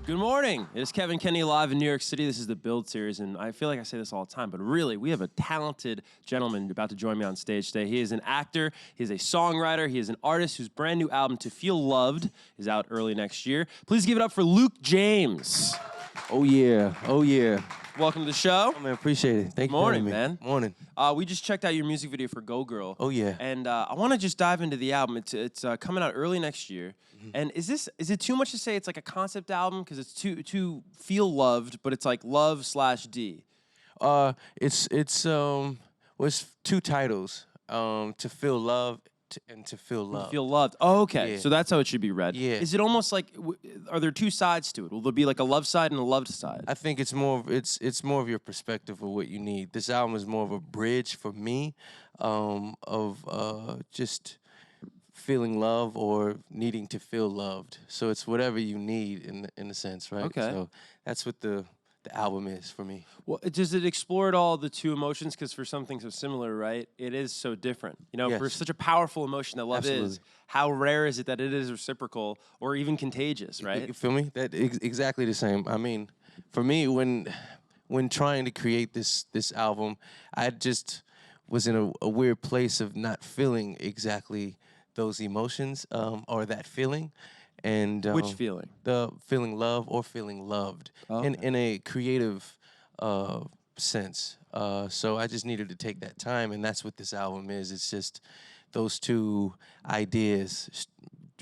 Good morning. It is Kevin Kenny live in New York City. This is the Build series, and I feel like I say this all the time, but really, we have a talented gentleman about to join me on stage today. He is an actor, he is a songwriter, he is an artist whose brand new album, To Feel Loved, is out early next year. Please give it up for Luke James. Oh yeah, oh yeah. Welcome to the show. Oh man, appreciate it. Thank you for having me. Man. Morning. We just checked out your music video for Go Girl. Oh yeah. And I want to just dive into the album. It's coming out early next year. And is it too much to say it's like a concept album because it's to feel loved, but it's like love/D? It's two titles. To feel love and to feel love. To feel loved. Oh, okay. Yeah. So that's how it should be read. Yeah. Is it almost like are there two sides to it? Will there be like a love side and a loved side? I think it's more of your perspective of what you need. This album is more of a bridge for me, of just feeling love or needing to feel loved. So it's whatever you need in a sense, right? Okay. So that's what the album is for me. Well, does it explore at all the two emotions? Because for something so similar, right, it is so different. You know, Yes. for such a powerful emotion that love is, how rare is it that it is reciprocal or even contagious, right? You feel me? That exactly the same. I mean, for me, when trying to create this album, I just was in a weird place of not feeling exactly those emotions or that feeling. And Which feeling? The feeling love or feeling loved in a creative sense. So I just needed to take that time, and that's what this album is. It's just those two ideas,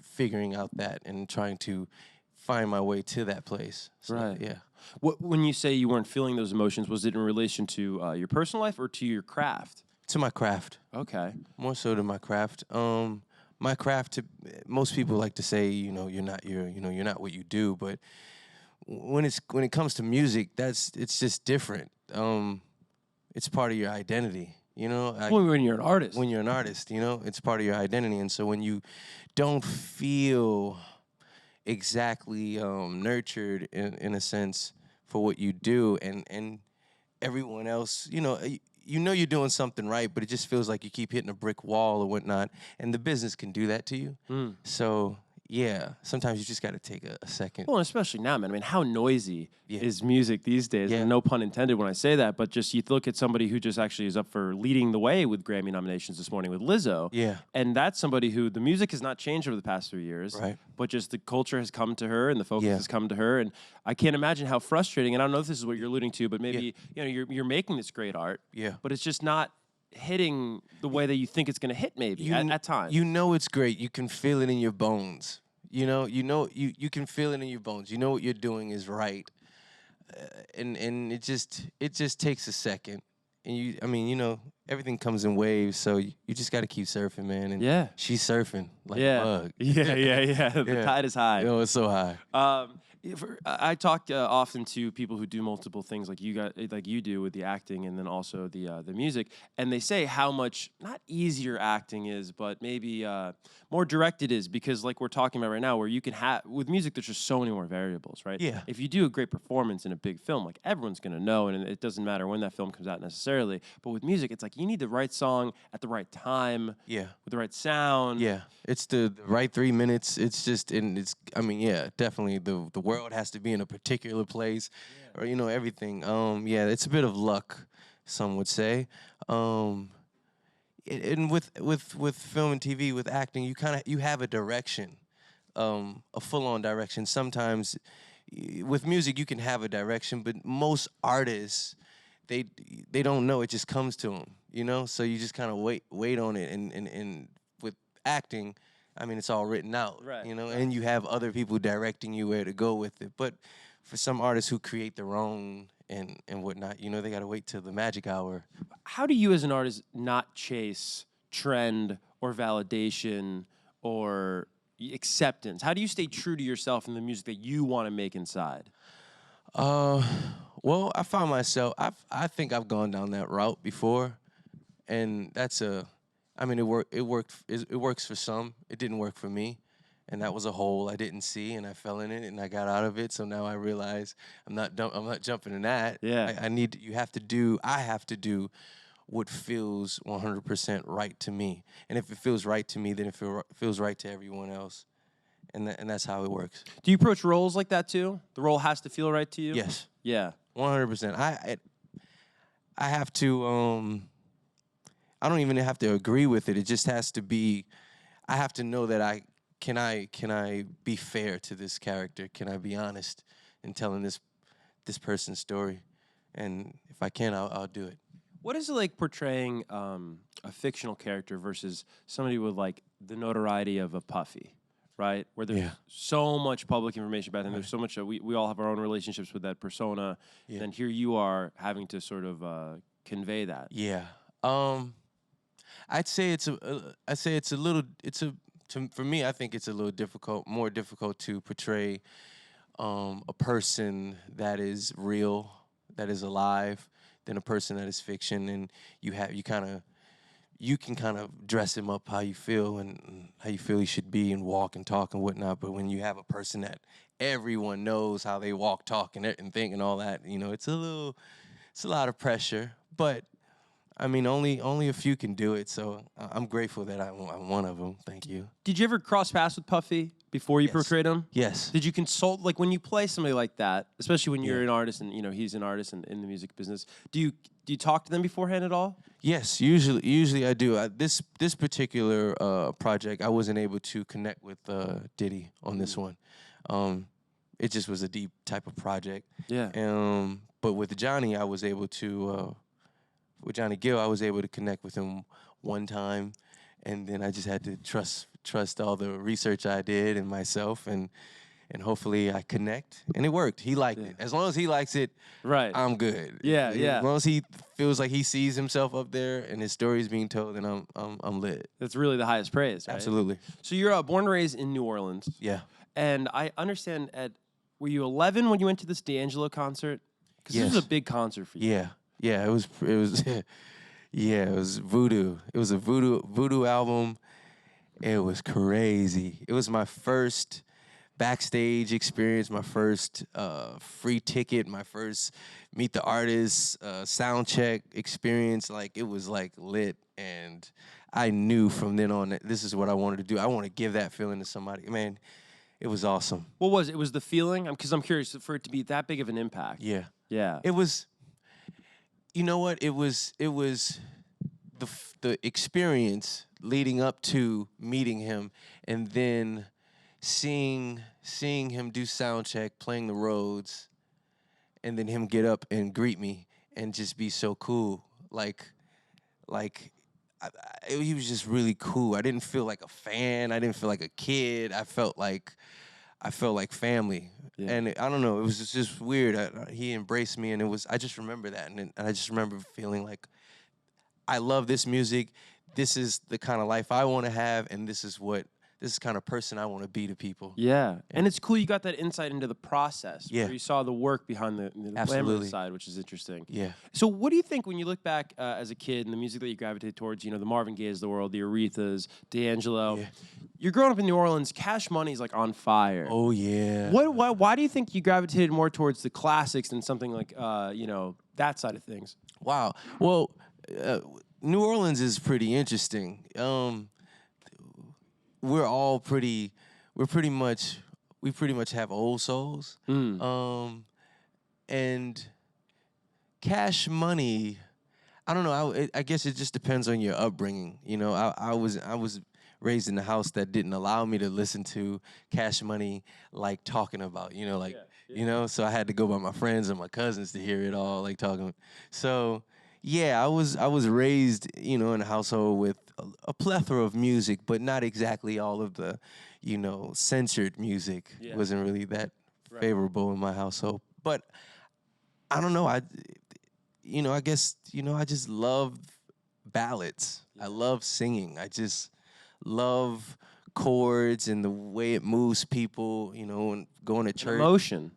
figuring out that and trying to find my way to that place. So, Right. Yeah. When you say you weren't feeling those emotions, was it in relation to your personal life or to your craft? To my craft. Okay. More so to my craft. My craft. Most people like to say, you're not what you do. But when it comes to music, it's just different. It's part of your identity. When you're an artist. When you're an artist, it's part of your identity. And so when you don't feel exactly nurtured in a sense for what you do, and everyone else, you're doing something right, but it just feels like you keep hitting a brick wall or whatnot, and the business can do that to you. So, yeah, sometimes you just got to take a second. Well, and especially now, man. I mean, how noisy Yeah. is music these days? Yeah. And no pun intended when I say that, but just you look at somebody who just actually is up for leading the way with Grammy nominations this morning with Lizzo. Yeah. And that's somebody who the music has not changed over the past 3 years. Right. But just the culture has come to her and the focus Yeah. has come to her. And I can't imagine how frustrating, and I don't know if this is what you're alluding to, but maybe you're making this great art. Yeah. But it's just not hitting the way that you think it's going to hit maybe at times. You know it's great. You can feel it in your bones. You can feel it in your bones. You know what you're doing is right, and it just takes a second. And everything comes in waves, so you just got to keep surfing, man. And she's surfing like a bug. Yeah. The tide is high. It's so high. I talk often to people who do multiple things like you do with the acting and then also the music, and they say how much not easier acting is, but maybe more direct it is, because like we're talking about right now, where you can have with music, there's just so many more variables, right? Yeah. If you do a great performance in a big film, like everyone's gonna know, and it doesn't matter when that film comes out necessarily. But with music, it's like you need the right song at the right time. Yeah. With the right sound. Yeah. It's the right 3 minutes. It's just, definitely the world has to be in a particular place, or everything. It's a bit of luck, some would say. And with film and TV, with acting, you have a direction, a full-on direction. Sometimes with music you can have a direction, but most artists they don't know. It just comes to them, So you just kind of wait on it. And with acting, it's all written out, right. And you have other people directing you where to go with it. But for some artists who create their own and whatnot, they got to wait till the magic hour. How do you as an artist not chase trend or validation or acceptance? How do you stay true to yourself in the music that you want to make inside? Well, I found myself, I think I've gone down that route before, and that's it works for some. It didn't work for me, and that was a hole I didn't see, and I fell in it, and I got out of it. So now I realize I'm not jumping in that. Yeah. I have to do what feels 100% right to me, and if it feels right to me, then it feels right to everyone else. and that's how it works. Do you approach roles like that too? The role has to feel right to you? Yes, Yeah. 100%. I have to. I don't even have to agree with it. It just has to be. I have to know that I can be fair to this character? Can I be honest in telling this person's story? And if I can, I'll do it. What is it like portraying a fictional character versus somebody with like the notoriety of a Puffy, right? Where there's so much public information about him. There's so much. We all have our own relationships with that persona. Yeah. And here you are having to sort of convey that. Yeah. I'd say for me, I think it's a little more difficult to portray a person that is real, that is alive, than a person that is fiction. And you can kind of dress him up how you feel and how you feel he should be and walk and talk and whatnot. But when you have a person that everyone knows how they walk, talk, and think and all that, it's a lot of pressure. But I mean, only a few can do it, so I'm grateful that I'm one of them. Thank you. Did you ever cross paths with Puffy before you portrayed him? Yes. Did you consult, like when you play somebody like that, especially when you're an artist and he's an artist in the music business? Do you talk to them beforehand at all? Yes, usually I do. This particular project, I wasn't able to connect with Diddy on this one. It just was a deep type of project. Yeah. But with Johnny, I was able to. With Johnny Gill, I was able to connect with him one time, and then I just had to trust all the research I did and myself, and hopefully I connect, and it worked. He liked it. As long as he likes it, right, I'm good. Yeah. As long as he feels like he sees himself up there and his story is being told, then I'm lit. That's really the highest praise, right? Absolutely. So you're born and raised in New Orleans. Yeah. And I understand were you 11 when you went to this D'Angelo concert? Because this was a big concert for you. Yeah. Yeah, it was it was Voodoo. It was a Voodoo album. It was crazy. It was my first backstage experience, my first free ticket, my first meet the artist sound check experience. Like, it was like lit, and I knew from then on that this is what I wanted to do. I want to give that feeling to somebody. Man, it was awesome. What was it? It was the feeling? Because I'm curious for it to be that big of an impact. Yeah. Yeah. It was. You know what? It was the experience leading up to meeting him, and then seeing him do sound check, playing the roads, and then him get up and greet me and just be so cool. He was just really cool. I didn't feel like a fan. I didn't feel like a kid. I felt like family. Yeah. And I don't know, it was just weird. He embraced me, and I just remember that. And I just remember feeling like, I love this music. This is the kind of life I want to have, and this is the kind of person I want to be to people. Yeah. And it's cool you got that insight into the process. Yeah. Where you saw the work behind the glamorous side, which is interesting. Yeah. So what do you think when you look back as a kid and the music that you gravitated towards, the Marvin Gayes of the world, the Arethas, D'Angelo? Yeah. You're growing up in New Orleans. Cash Money's like on fire. Oh, yeah. Why do you think you gravitated more towards the classics than something like, that side of things? Wow. Well, New Orleans is pretty interesting. We pretty much have old souls. And Cash Money, I don't know. I guess it just depends on your upbringing. I was raised in a house that didn't allow me to listen to Cash Money like talking about. So I had to go by my friends and my cousins to hear it all, like talking. So yeah, I was raised, in a household with a plethora of music, but not exactly all of the, censored music. Yeah. Wasn't really that favorable in my household. But I don't know. I guess, I just love ballads. Yeah. I love singing. I just love chords and the way it moves people, and going to church. Emotion.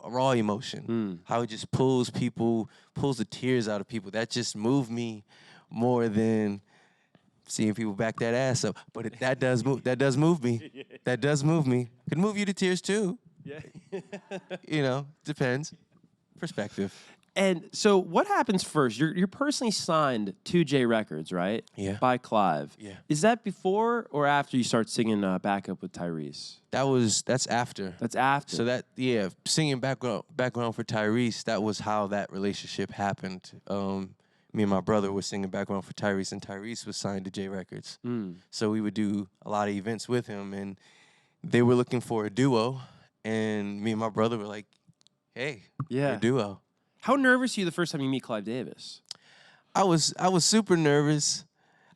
Raw emotion. How it just pulls the tears out of people. That just moved me more than seeing people back that ass up. But that does move me. That does move me. Could move you to tears too. Yeah. Depends. Perspective. And so what happens first? You're personally signed to J Records, right? Yeah. By Clive. Yeah. Is that before or after you start singing backup with Tyrese? That's after. That's after. So singing background for Tyrese, that was how that relationship happened. Me and my brother were singing background for Tyrese, and Tyrese was signed to J Records. So we would do a lot of events with him, and they were looking for a duo, and me and my brother were like, "Hey, we're a duo." How nervous are you the first time you meet Clive Davis? I was super nervous.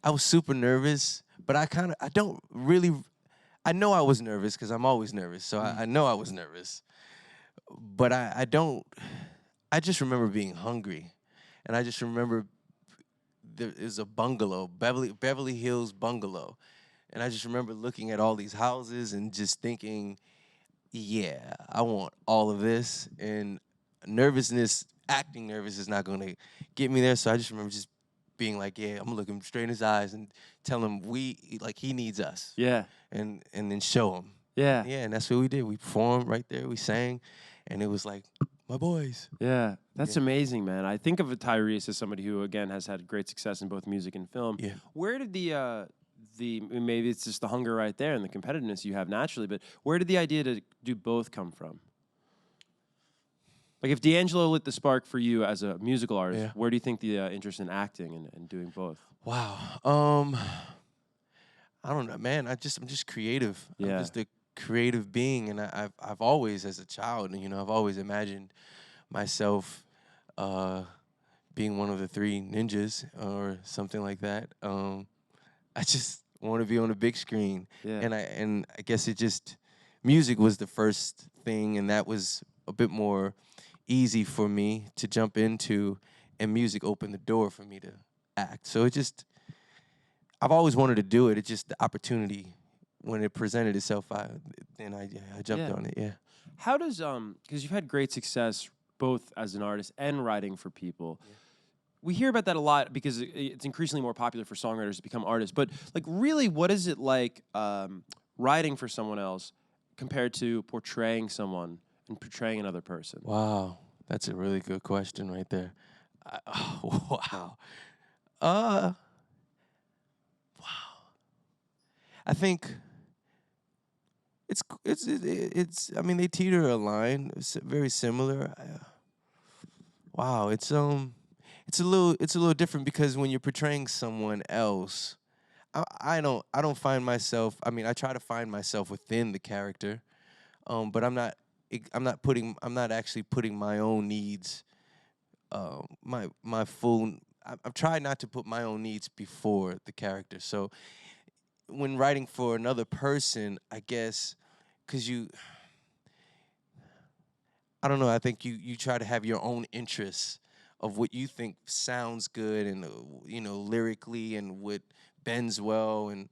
But I know I was nervous because I'm always nervous. So I know I was nervous. But I just remember being hungry. And I just remember there is a bungalow, Beverly Hills bungalow. And I just remember looking at all these houses and just thinking, yeah, I want all of this. And acting nervous is not going to get me there. So I just remember just being like, yeah, I'm going to look him straight in his eyes and tell him he needs us. Yeah. And then show him. Yeah. Yeah, and that's what we did. We performed right there. We sang. And it was like, my boys. Yeah, that's amazing, man. I think of Tyrese as somebody who, again, has had great success in both music and film. Yeah. Where did the maybe it's just the hunger right there and the competitiveness you have naturally, but where did the idea to do both come from? Like if D'Angelo lit the spark for you as a musical artist, where do you think the interest in acting and doing both? Wow. I don't know, man. I'm just creative. Yeah. I'm just a creative being, and I've always, as a child, I've always imagined myself being one of the three ninjas or something like that. I just want to be on the big screen, and I guess music was the first thing, and that was a bit more easy for me to jump into, and music opened the door for me to act. So I've always wanted to do it. It's just the opportunity. When it presented itself, I jumped on it. Yeah. How does because you've had great success both as an artist and writing for people. Yeah. We hear about that a lot because it's increasingly more popular for songwriters to become artists. But like, really, what is it like writing for someone else compared to portraying someone and portraying another person? Wow, that's a really good question right there. Wow. Wow. I think. It's. I mean, they teeter a line. It's very similar. Wow, it's a little different because when you're portraying someone else, I don't find myself. I mean, I try to find myself within the character, but I'm not actually putting my own needs, my full. I'm trying not to put my own needs before the character. So when writing for another person, I guess, because I don't know, I think you try to have your own interests of what you think sounds good and, lyrically and what bends well, and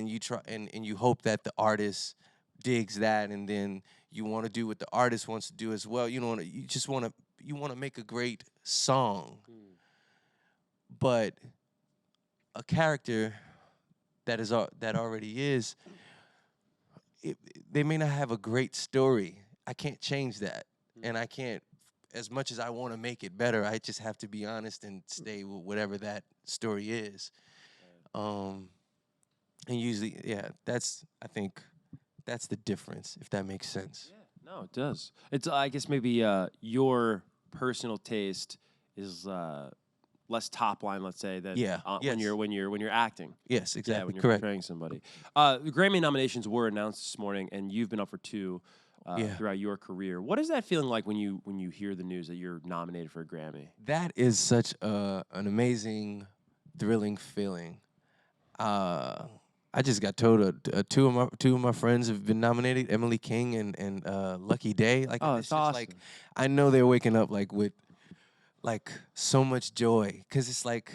you try and you hope that the artist digs that, and then you want to do what the artist wants to do as well. You want to make a great song. But a character that already is, they may not have a great story. I can't change that, and I can't. As much as I want to make it better, I just have to be honest and stay with whatever that story is. And usually, I think that's the difference, if that makes sense. Yeah, no, it does. It's I guess maybe your personal taste is less top line, let's say, than when you're acting. Yes, exactly. Yeah, when you're correct. portraying somebody. The Grammy nominations were announced this morning, and you've been up for 2 throughout your career. What is that feeling like when you hear the news that you're nominated for a Grammy? That is such an amazing, thrilling feeling. I just got told two of my friends have been nominated, Emily King and Lucky Day. Like, oh, it's that's awesome. like, I know they're waking up like with so much joy, because it's like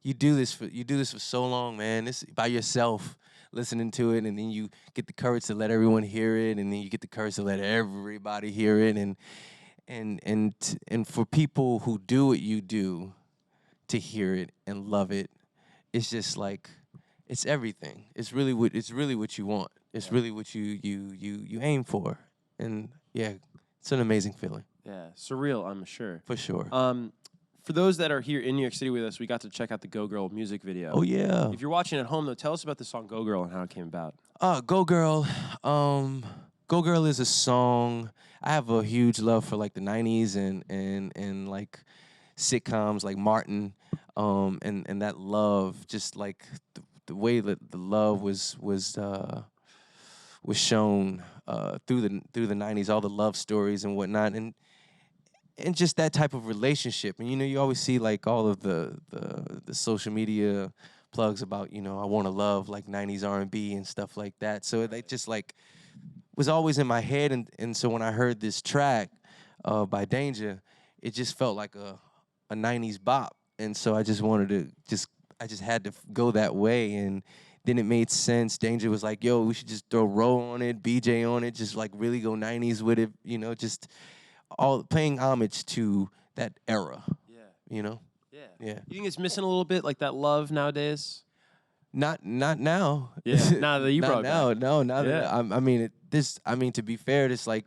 you do this for so long, man. This by yourself, listening to it, and then you get the courage to let everyone hear it, and then you get the courage to let everybody hear it, and for people who do what you do to hear it and love it, it's just like, it's everything. It's really what you want. It's really what you aim for, and yeah, it's an amazing feeling. Yeah, surreal, I'm sure. For sure. For those that are here in New York City with us, we got to check out the Go Girl music video. Oh yeah. If you're watching at home, though, tell us about the song Go Girl and how it came about. Go Girl. Go Girl is a song. I have a huge love for like the 90s and like sitcoms like Martin. And that love, just like the way that the love was shown through the 90s, all the love stories and whatnot, and just that type of relationship. And you always see like all of the social media plugs about, I want to love like 90s R&B and stuff like that. So they just like was always in my head, and so when I heard this track by Danger, it just felt like a 90s bop. And so I just wanted to I just had to go that way, and then it made sense. Danger was like, yo, we should just throw Ro on it, BJ on it, just like really go 90s with it, just all paying homage to that era. Yeah. Yeah. Yeah. You think it's missing a little bit, like that love nowadays? Not now. Yeah. Now that you brought it now, back. no, now Yeah. that I mean, to be fair, it's like,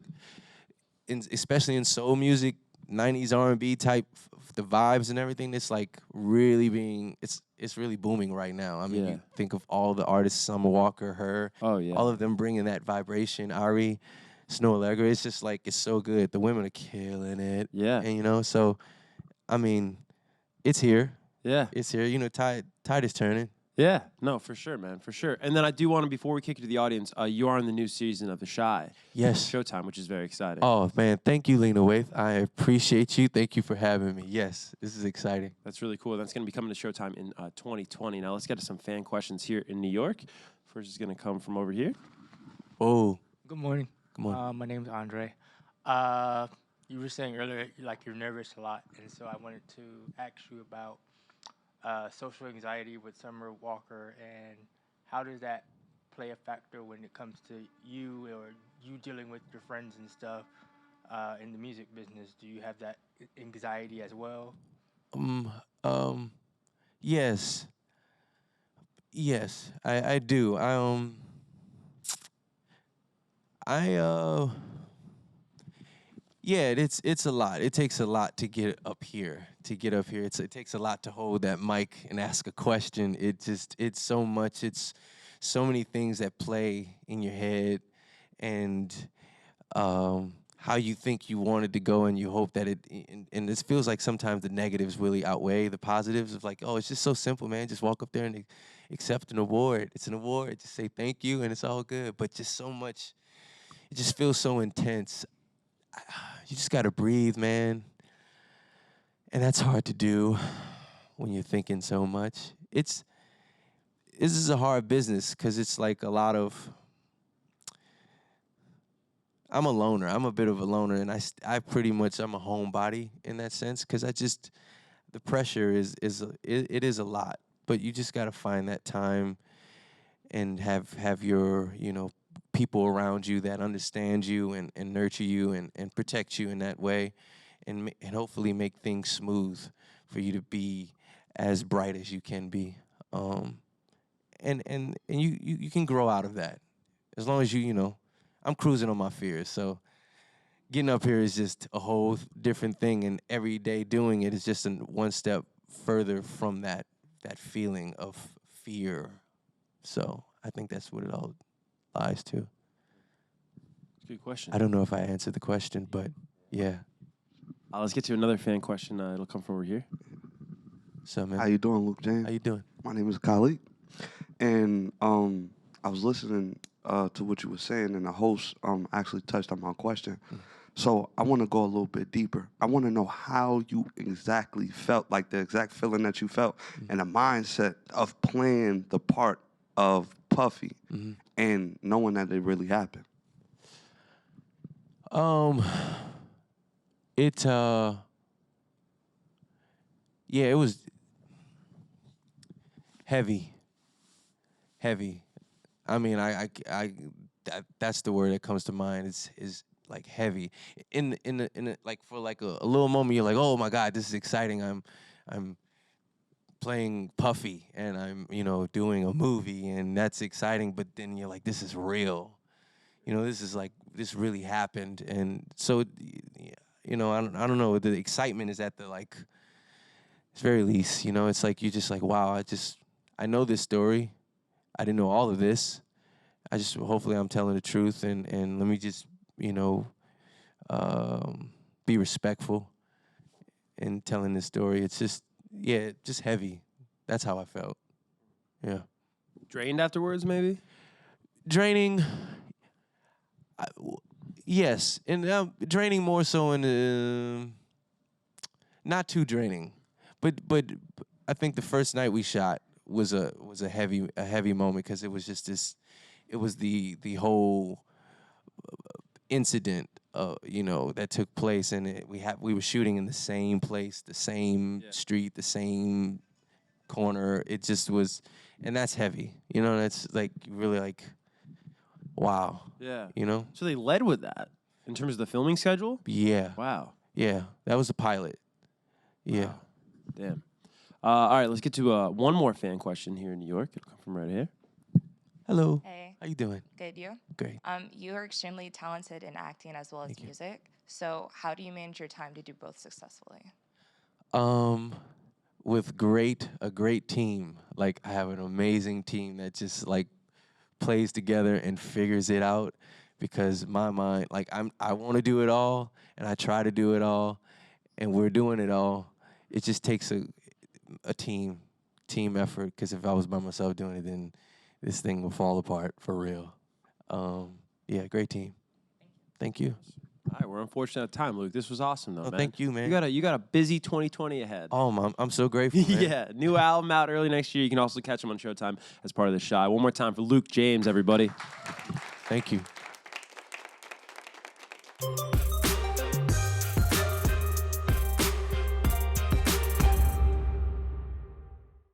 especially in soul music, 90s R&B type, the vibes and everything, it's like really it's really booming right now. I mean, Yeah. you think of all the artists, Summer Walker, her, Oh, yeah. all of them bringing that vibration, Ari, Snow Allegra, it's just like, it's so good. The women are killing it. Yeah. And, so, I mean, it's here. Yeah. It's here. Tide is turning. Yeah, no, for sure, man, for sure. And then I do want to, before we kick it to the audience, you are in the new season of The Shy. Yes. Showtime, which is very exciting. Oh, man, thank you, Lena Waithe. I appreciate you. Thank you for having me. Yes, this is exciting. That's really cool. That's going to be coming to Showtime in 2020. Now let's get to some fan questions here in New York. First is going to come from over here. Oh. Good morning. Good morning. My name's Andre. You were saying earlier, like, you're nervous a lot, and so I wanted to ask you about social anxiety with Summer Walker, and how does that play a factor when it comes to you or you dealing with your friends and stuff in the music business? Do you have that anxiety as well? Yes. Yes, I do. Yeah, it's a lot. It takes a lot to get up here. It takes a lot to hold that mic and ask a question. It's so much. It's so many things that play in your head, and how you think you want it to go, and you hope that and this feels like sometimes the negatives really outweigh the positives of like, oh, it's just so simple, man. Just walk up there and accept an award. It's an award. Just say thank you, and it's all good. But just so much. It just feels so intense. You just gotta breathe, man. And that's hard to do when you're thinking so much. This is a hard business because it's like a lot of. I'm a loner. I'm a bit of a loner, and I'm a homebody in that sense because the pressure is a lot. But you just gotta find that time and have your people around you that understand you and nurture you and protect you in that way, and hopefully make things smooth for you to be as bright as you can be. And you can grow out of that as long as I'm cruising on my fears. So getting up here is just a whole different thing, and every day doing it is just one step further from that feeling of fear. So I think that's what it all lies to. Good question. I don't know if I answered the question, but yeah. Let's get to another fan question. It'll come from over here. So, man. How you doing, Luke James? How you doing? My name is Khalid, and I was listening to what you were saying, and the host actually touched on my question. So I want to go a little bit deeper. I want to know how you exactly felt, like the exact feeling that you felt, and the mindset of playing the part of Puffy, and knowing that it really happened. It was heavy. I mean, that's the word that comes to mind. Is like heavy. In like for like a little moment, you're like, oh my God, this is exciting. I'm playing Puffy, and I'm doing a movie, and that's exciting. But then you're like, this is real. This is like, this really happened. And so, you know, I don't know. The excitement is at the like, it's very least. You know, it's like you just like, wow. I know this story. I didn't know all of this. Hopefully I'm telling the truth, and let me just, you know, be respectful in telling this story. It's just, yeah, just heavy. That's how I felt. Yeah. Drained afterwards, maybe? Draining. Yes, and draining more so in not too draining, but I think the first night we shot was a heavy moment because it was just this, it was the whole incident you know, that took place, and we were shooting in the same place, the same street, the same corner. It just was, and that's heavy, you know. That's like really like, wow. Yeah. You know. So they led with that in terms of the filming schedule? Yeah. Wow. Yeah. That was the pilot. Yeah. Wow. Damn. All right, let's get to one more fan question here in New York. It'll come from right here. Hello. Hey. How you doing? Good, you? Great. You are extremely talented in acting as well as Thank you. music. So how do you manage your time to do both successfully? With a great team. Like, I have an amazing team that just like plays together and figures it out, because my mind, like, I want to do it all, and I try to do it all, and we're doing it all. It just takes a team effort, because if I was by myself doing it, then this thing will fall apart for real. Yeah, great team. Thank you. All right, we're unfortunate at time, Luke. This was awesome, though, Oh, man. thank you, man. You got a busy 2020 ahead. Oh, I'm so grateful, man. Yeah, new album out early next year. You can also catch him on Showtime as part of the shot. One more time for Luke James, everybody. Thank you.